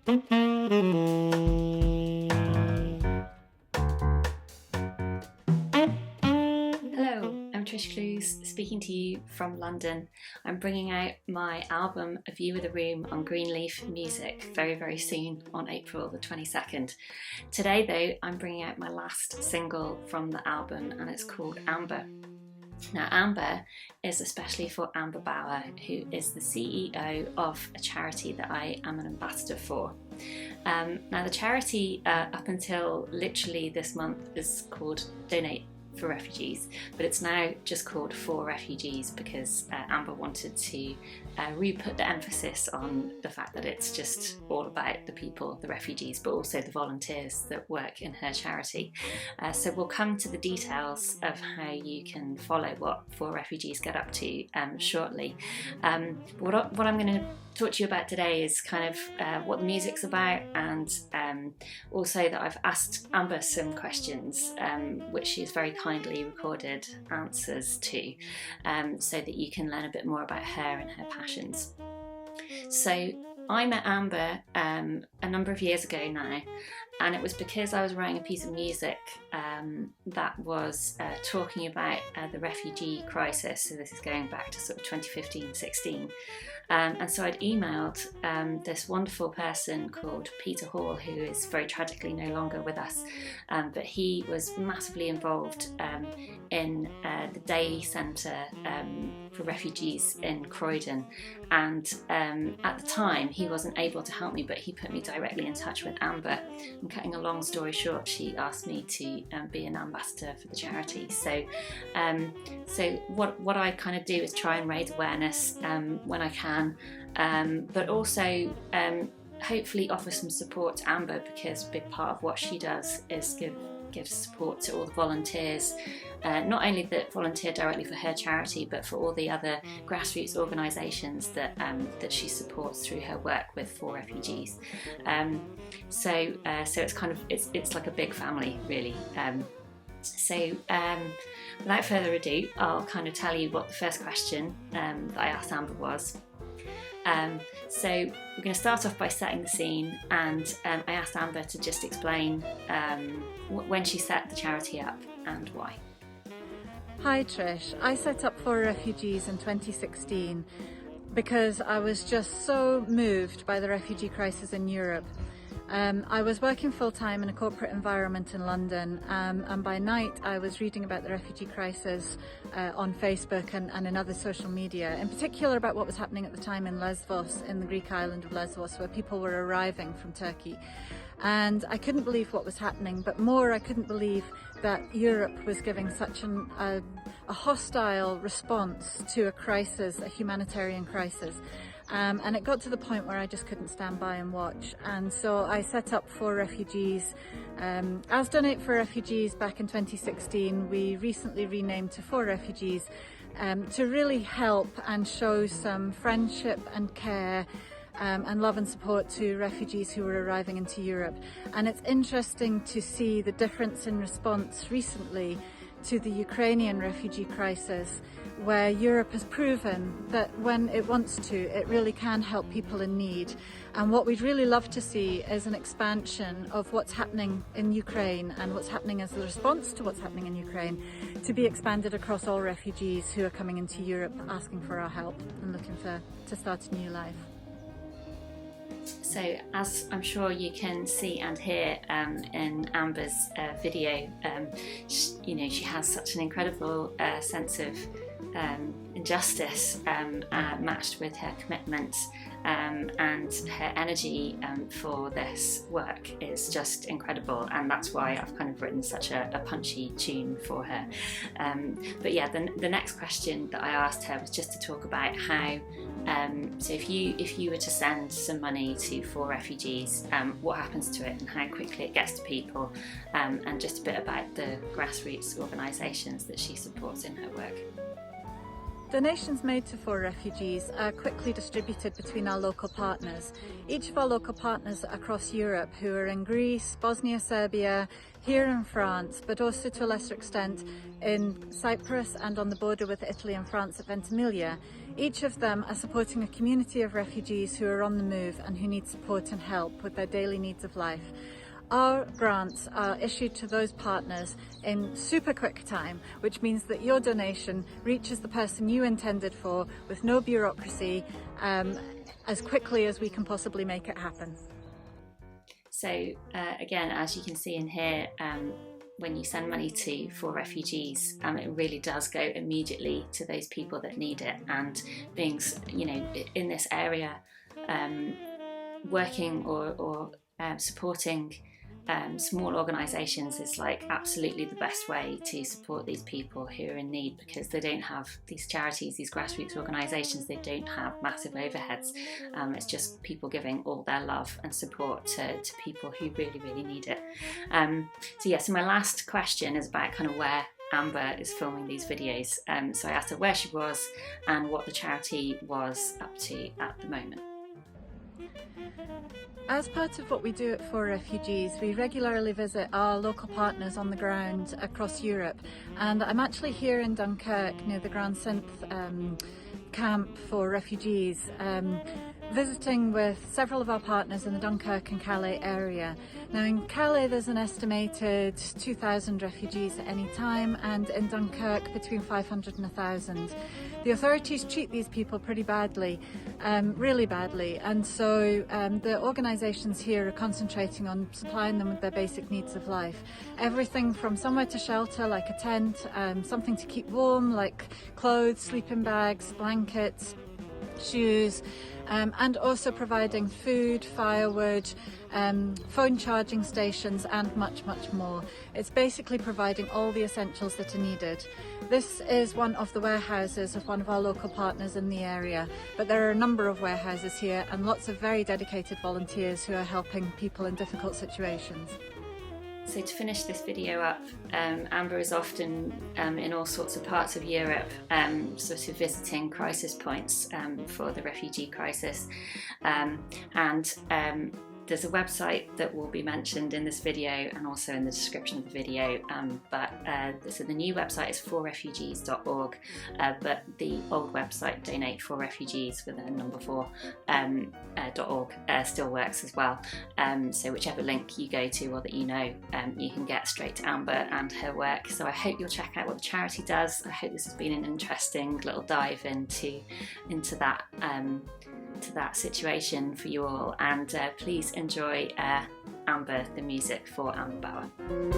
Trish Clowes speaking to you from London. I'm bringing out my album A View of the Room on Greenleaf Music very soon on April the 22nd. Today though, I'm bringing out my last single from the album and it's called Amber. Now Amber is especially for Amber Bauer, who is the CEO of a charity that I am an ambassador for. Now the charity up until literally this month is called Donate for Refugees, but it's now just called For Refugees because Amber wanted to re-put the emphasis on the fact that it's just all about the people, the refugees, but also the volunteers that work in her charity. So we'll come to the details of how you can follow what For Refugees get up to shortly. What I'm going to talk to you about today is kind of what the music's about, and also that I've asked Amber some questions which she's very kindly recorded answers to, so that you can learn a bit more about her and her passions. So I met Amber a number of years ago now, and it was because I was writing a piece of music that was talking about the refugee crisis. So this is going back to sort of 2015-16. And so I'd emailed this wonderful person called Peter Hall, who is very tragically no longer with us, but he was massively involved in the day centre for refugees in Croydon, and at the time he wasn't able to help me, but he put me directly in touch with Amber. And cutting a long story short, she asked me to be an ambassador for the charity. So what I kind of do is try and raise awareness when I can, but also hopefully offer some support to Amber, because a big part of what she does is give support to all the volunteers, not only that volunteer directly for her charity, but for all the other grassroots organisations that she supports through her work with For Refugees. So it's kind of it's like a big family, really. Without further ado, I'll kind of tell you what the first question that I asked Amber was. So we're going to start off by setting the scene, and I asked Amber to just explain when she set the charity up and why. Hi Trish, I set up For Refugees in 2016 because I was just so moved by the refugee crisis in Europe. I was working full-time in a corporate environment in London, and by night I was reading about the refugee crisis on Facebook and in other social media, in particular about what was happening at the time in Lesvos, in the Greek island of Lesvos, where people were arriving from Turkey. And I couldn't believe what was happening, but more, I couldn't believe that Europe was giving such a hostile response to a crisis, a humanitarian crisis. And it got to the point where I just couldn't stand by and watch, and so I set up For Refugees. As Donate for Refugees back in 2016, we recently renamed to For Refugees, to really help and show some friendship and care and love and support to refugees who were arriving into Europe. And it's interesting to see the difference in response recently to the Ukrainian refugee crisis, where Europe has proven that when it wants to, it really can help people in need. And what we'd really love to see is an expansion of what's happening in Ukraine and what's happening as a response to what's happening in Ukraine to be expanded across all refugees who are coming into Europe asking for our help and looking to start a new life. So, as I'm sure you can see and hear in Amber's video, she has such an incredible sense of injustice matched with her commitment, and her energy for this work is just incredible, and that's why I've kind of written such a punchy tune for her. But yeah, the next question that I asked her was just to talk about how, so if you were to send some money to For Refugees, what happens to it and how quickly it gets to people, and just a bit about the grassroots organisations that she supports in her work. Donations made to For Refugees are quickly distributed between our local partners. Each of our local partners across Europe, who are in Greece, Bosnia, Serbia, here in France, but also to a lesser extent in Cyprus and on the border with Italy and France at Ventimiglia, Each of them are supporting a community of refugees who are on the move and who need support and help with their daily needs of life. Our grants are issued to those partners in super quick time, which means that your donation reaches the person you intended for with no bureaucracy, as quickly as we can possibly make it happen. So again, as you can see in here, when you send money for refugees, it really does go immediately to those people that need it. And being, in this area, working or supporting small organisations is like absolutely the best way to support these people who are in need, because they don't have these charities, these grassroots organisations, they don't have massive overheads. It's just people giving all their love and support to people who really, really need it. So my last question is about kind of where Amber is filming these videos. So I asked her where she was and what the charity was up to at the moment. As part of what we do for refugees, we regularly visit our local partners on the ground across Europe, and I'm actually here in Dunkirk near the Grand Synth camp for refugees, visiting with several of our partners in the Dunkirk and Calais area. Now in Calais there's an estimated 2,000 refugees at any time, and in Dunkirk between 500 and 1,000. The authorities treat these people pretty badly, really badly, and so the organisations here are concentrating on supplying them with their basic needs of life. Everything from somewhere to shelter, like a tent, something to keep warm, like clothes, sleeping bags, blankets, shoes, and also providing food, firewood, phone charging stations and much, much more. It's basically providing all the essentials that are needed. This is one of the warehouses of one of our local partners in the area, but there are a number of warehouses here and lots of very dedicated volunteers who are helping people in difficult situations. So to finish this video up, Amber is often in all sorts of parts of Europe, sort of visiting crisis points for the refugee crisis, and there's a website that will be mentioned in this video and also in the description of the video, so the new website is forrefugees.org, but the old website, donateforrefugees with a number 4.org, still works as well. So whichever link you go to or that you can get straight to Amber and her work. So I hope you'll check out what the charity does. I hope this has been an interesting little dive into that situation for you all, and please enjoy Amber, the music for Amber Bauer.